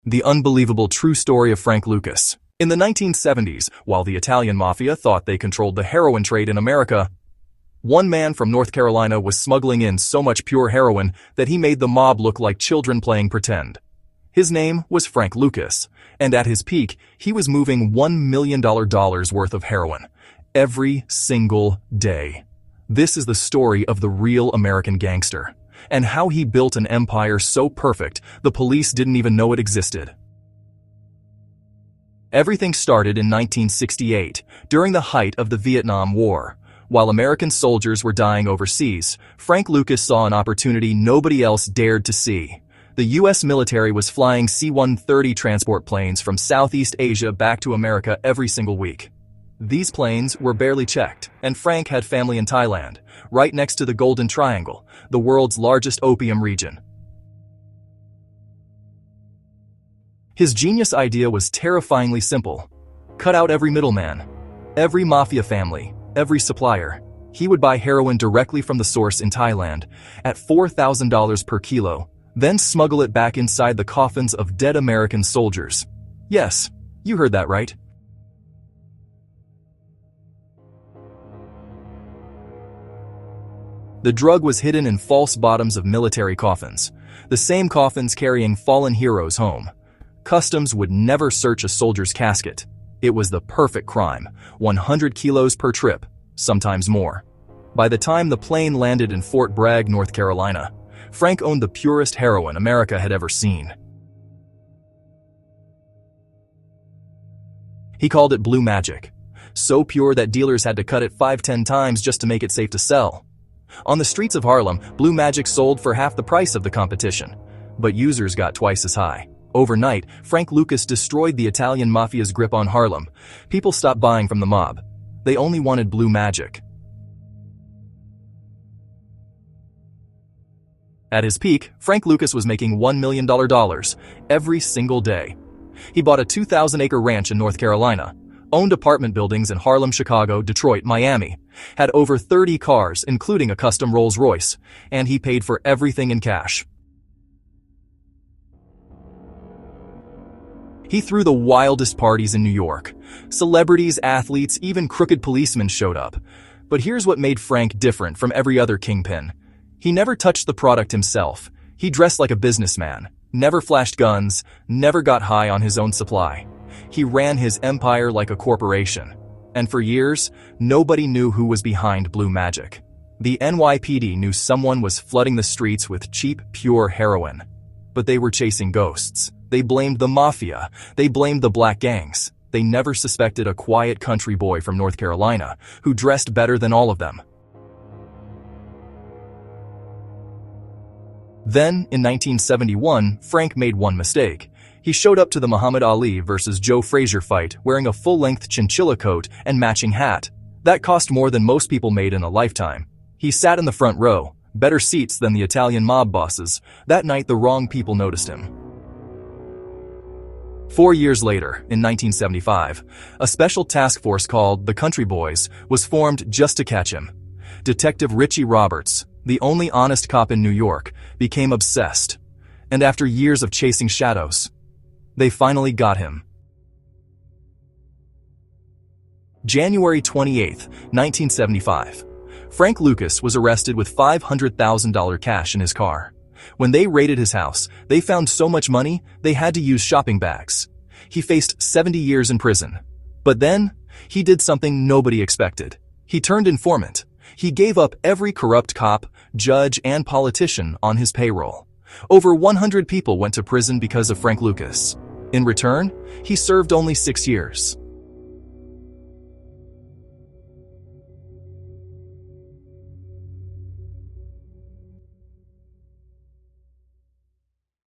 The unbelievable true story of Frank Lucas. In the 1970s, while the Italian mafia thought they controlled the heroin trade in America, one man from North Carolina was smuggling in so much pure heroin that he made the mob look like children playing pretend. His name was Frank Lucas, and at his peak, he was moving $1 million worth of heroin every single day. This is the story of the real American gangster, and how he built an empire so perfect the police didn't even know it existed. Everything started in 1968, during the height of the Vietnam War. While American soldiers were dying overseas, Frank Lucas saw an opportunity nobody else dared to see. The U.S. military was flying C-130 transport planes from Southeast Asia back to America every single week. These planes were barely checked, and Frank had family in Thailand, right next to the Golden Triangle, the world's largest opium region. His genius idea was terrifyingly simple. Cut out every middleman, every mafia family, every supplier. He would buy heroin directly from the source in Thailand at $4,000 per kilo, then smuggle it back inside the coffins of dead American soldiers. Yes, you heard that right. The drug was hidden in false bottoms of military coffins, the same coffins carrying fallen heroes home. Customs would never search a soldier's casket. It was the perfect crime, 100 kilos per trip, sometimes more. By the time the plane landed in Fort Bragg, North Carolina, Frank owned the purest heroin America had ever seen. He called it Blue Magic, so pure that dealers had to cut it 5-10 times just to make it safe to sell. On the streets of Harlem, Blue Magic sold for half the price of the competition, but users got twice as high. Overnight, Frank Lucas destroyed the Italian mafia's grip on Harlem. People stopped buying from the mob. They only wanted Blue Magic. At his peak, Frank Lucas was making $1 million every single day. He bought a 2,000-acre ranch in North Carolina, owned apartment buildings in Harlem, Chicago, Detroit, Miami, had over 30 cars, including a custom Rolls-Royce, and he paid for everything in cash. He threw the wildest parties in New York. Celebrities, athletes, even crooked policemen showed up. But here's what made Frank different from every other kingpin. He never touched the product himself. He dressed like a businessman, never flashed guns, never got high on his own supply. He ran his empire like a corporation. And for years, nobody knew who was behind Blue Magic. The NYPD knew someone was flooding the streets with cheap, pure heroin. But they were chasing ghosts. They blamed the mafia. They blamed the black gangs. They never suspected a quiet country boy from North Carolina who dressed better than all of them. Then, in 1971, Frank made one mistake. He showed up to the Muhammad Ali versus Joe Frazier fight wearing a full-length chinchilla coat and matching hat. That cost more than most people made in a lifetime. He sat in the front row, better seats than the Italian mob bosses. That night, the wrong people noticed him. 4 years later, in 1975, a special task force called the Country Boys was formed just to catch him. Detective Richie Roberts, the only honest cop in New York, became obsessed. And after years of chasing shadows, they finally got him. January 28, 1975. Frank Lucas was arrested with $500,000 cash in his car. When they raided his house, they found so much money they had to use shopping bags. He faced 70 years in prison. But then, he did something nobody expected. He turned informant. He gave up every corrupt cop, judge, and politician on his payroll. Over 100 people went to prison because of Frank Lucas. In return, he served only 6 years.